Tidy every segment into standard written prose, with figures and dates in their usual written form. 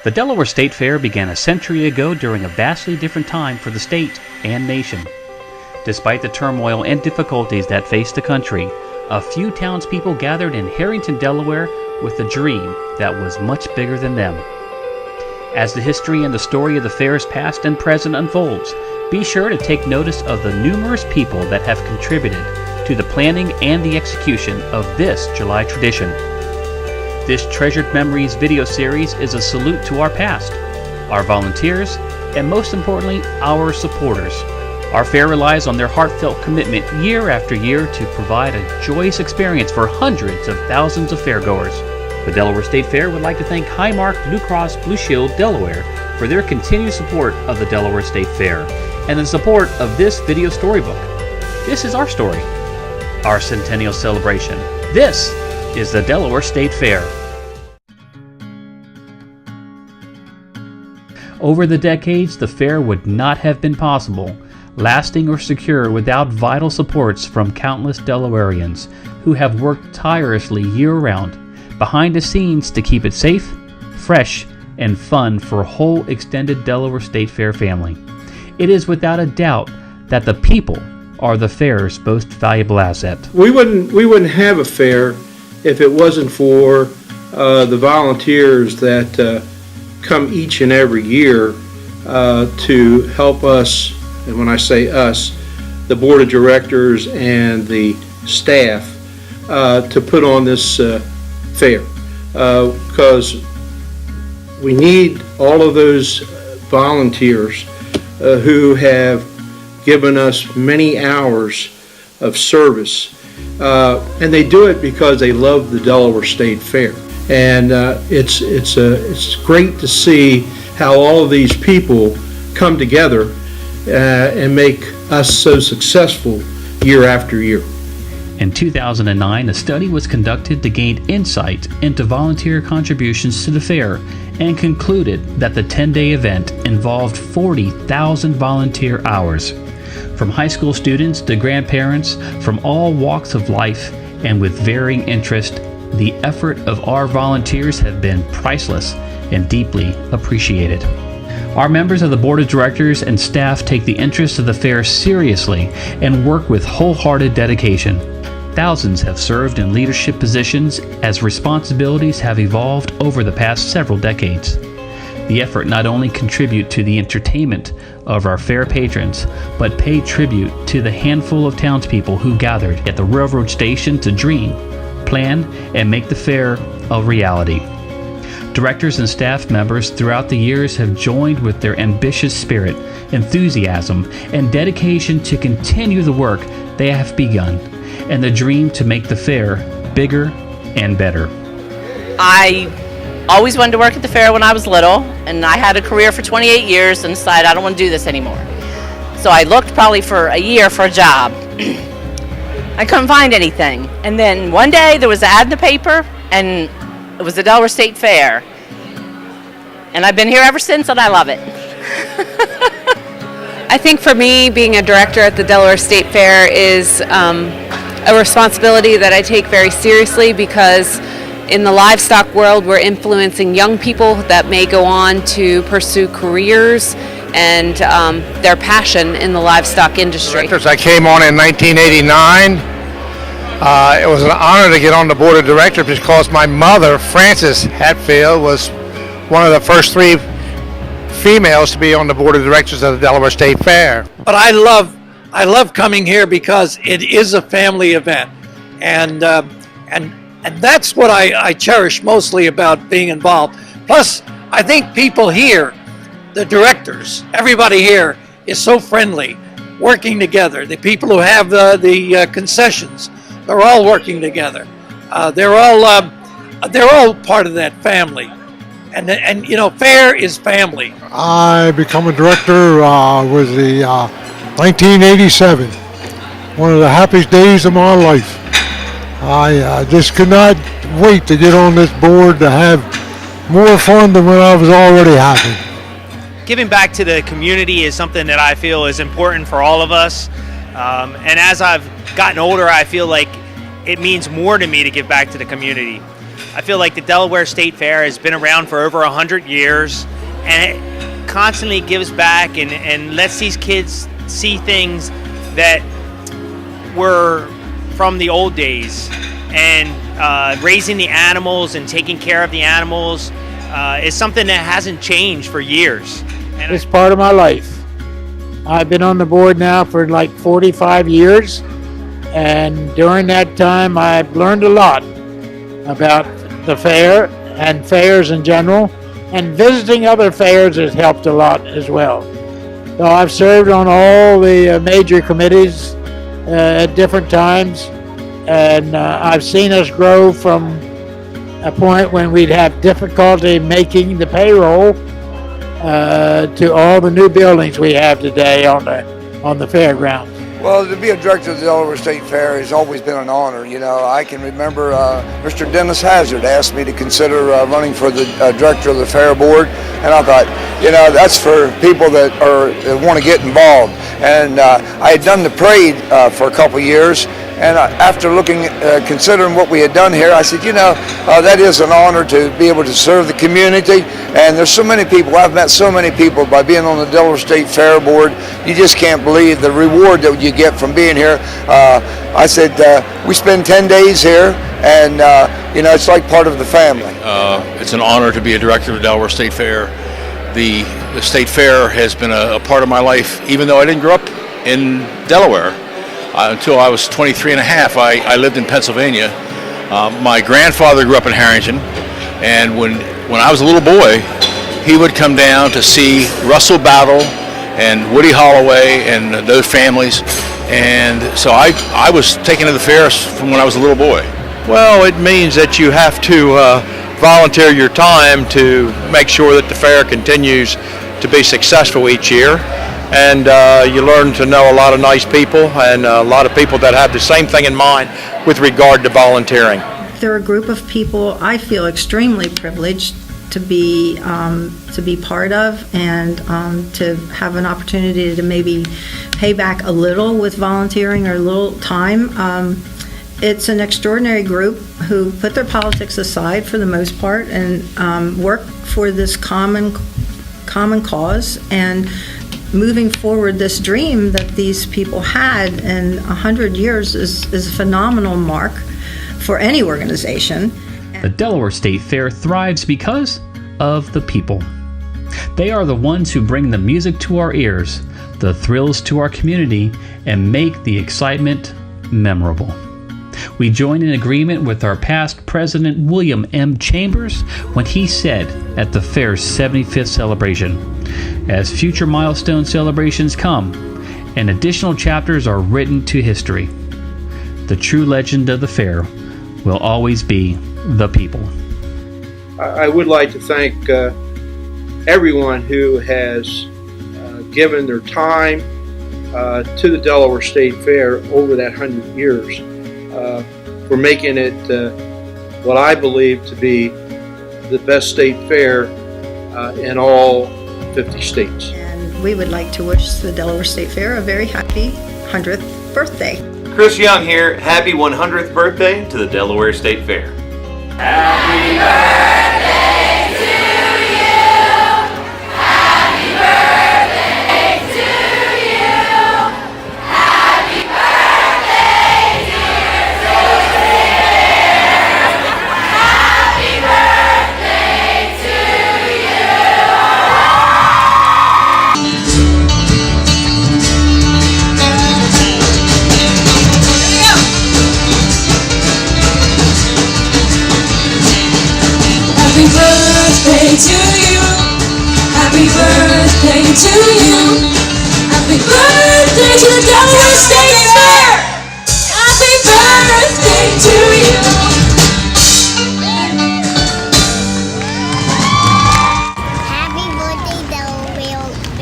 The Delaware State Fair began a century ago during a vastly different time for the state and nation. Despite the turmoil and difficulties that faced the country, a few townspeople gathered in Harrington, Delaware, with a dream that was much bigger than them. As the history and the story of the fair's past and present unfolds, be sure to take notice of the numerous people that have contributed to the planning and the execution of this July tradition. This Treasured Memories video series is a salute to our past, our volunteers, and most importantly, our supporters. Our fair relies on their heartfelt commitment year after year to provide a joyous experience for hundreds of thousands of fairgoers. The Delaware State Fair would like to thank Highmark Blue Cross Blue Shield Delaware for their continued support of the Delaware State Fair and the support of this video storybook. This is our story, our Centennial Celebration. This is the Delaware State Fair. Over the decades, the fair would not have been possible, lasting or secure without vital supports from countless Delawareans who have worked tirelessly year-round behind the scenes to keep it safe, fresh, and fun for a whole extended Delaware State Fair family. It is without a doubt that the people are the fair's most valuable asset. We wouldn't have a fair if it wasn't for the volunteers that come each and every year to help us, and when I say us, the board of directors and the staff, to put on this fair, because we need all of those volunteers who have given us many hours of service, and they do it because they love the Delaware State Fair. And it's great to see how all of these people come together and make us so successful year after year. In 2009, a study was conducted to gain insight into volunteer contributions to the fair and concluded that the 10-day event involved 40,000 volunteer hours. From high school students to grandparents from all walks of life and with varying interest, the effort of our volunteers have been priceless and deeply appreciated. Our members of the board of directors and staff take the interests of the fair seriously and work with wholehearted dedication. Thousands have served in leadership positions as responsibilities have evolved over the past several decades. The effort not only contribute to the entertainment of our fair patrons, but pay tribute to the handful of townspeople who gathered at the railroad station to dream, plan, and make the fair a reality. Directors and staff members throughout the years have joined with their ambitious spirit, enthusiasm, and dedication to continue the work they have begun, and the dream to make the fair bigger and better. I always wanted to work at the fair when I was little, and I had a career for 28 years and decided I don't want to do this anymore. So I looked probably for a year for a job. I couldn't find anything. And then one day there was an ad in the paper, and it was the Delaware State Fair. And I've been here ever since, and I love it. I think for me, being a director at the Delaware State Fair is a responsibility that I take very seriously, because in the livestock world, we're influencing young people that may go on to pursue careers and their passion in the livestock industry. I came on in 1989. It was an honor to get on the board of directors because my mother, Frances Hatfield, was one of the first 3 females to be on the board of directors of the Delaware State Fair. But I love coming here because it is a family event, and that's what I cherish mostly about being involved. Plus, I think people here, the directors, everybody here is so friendly, working together. The people who have the concessions, they're all working together. They're all part of that family. And you know, fair is family. I become a director was the 1987, one of the happiest days of my life. I just could not wait to get on this board to have more fun than when I was already having. Giving back to the community is something that I feel is important for all of us. And as I've gotten older, I feel like it means more to me to give back to the community. I feel like the Delaware State Fair has been around for over 100 years, and it constantly gives back and lets these kids see things that were from the old days. And raising the animals and taking care of the animals is something that hasn't changed for years. And it's part of my life. I've been on the board now for like 45 years, and during that time I've learned a lot about the fair and fairs in general, and visiting other fairs has helped a lot as well. So I've served on all the major committees at different times, and I've seen us grow from a point when we'd have difficulty making the payroll to all the new buildings we have today on the fairgrounds. Well, to be a director of the Delaware State Fair has always been an honor. You know, I can remember Mr. Dennis Hazard asked me to consider running for the director of the fair board, and I thought, you know, that's for people that want to get involved. And I had done the parade for a couple years, and after considering what we had done here, I said, you know, that is an honor to be able to serve the community. And there's so many people, I've met so many people by being on the Delaware State Fair board. You just can't believe the reward that you get from being here. I said, we spend 10 days here, and you know, it's like part of the family. It's an honor to be a director of the Delaware State Fair. The State Fair has been a part of my life, even though I didn't grow up in Delaware. Until I was 23 and a half, I lived in Pennsylvania. My grandfather grew up in Harrington, and when I was a little boy, he would come down to see Russell Battle and Woody Holloway and those families, and so I was taken to the fairs from when I was a little boy. Well, it means that you have to volunteer your time to make sure that the fair continues to be successful each year. And you learn to know a lot of nice people and a lot of people that have the same thing in mind with regard to volunteering. They're a group of people I feel extremely privileged to be part of, and to have an opportunity to maybe pay back a little with volunteering or a little time. It's an extraordinary group who put their politics aside for the most part and work for this common cause, and moving forward this dream that these people had in 100 years is a phenomenal mark for any organization. The Delaware State Fair thrives because of the people. They are the ones who bring the music to our ears, the thrills to our community, and make the excitement memorable. We join in agreement with our past president, William M. Chambers, when he said at the fair's 75th celebration, "As future milestone celebrations come and additional chapters are written to history, the true legend of the fair will always be the people." I would like to thank everyone who has given their time to the Delaware State Fair over that 100 years for making it what I believe to be the best state fair in all 50 states. And we would like to wish the Delaware State Fair a very happy 100th birthday. Chris Young here. Happy 100th birthday to the Delaware State Fair. Happy birthday to you. Happy birthday to you. Happy birthday, dear Fair. Happy birthday to you. Happy birthday to you. Happy birthday to you. Happy birthday to the Delaware State Fair. Happy birthday to you. Happy birthday, Delaware Fair.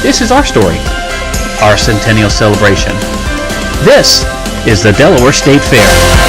This is our story, our Centennial Celebration. This is the Delaware State Fair.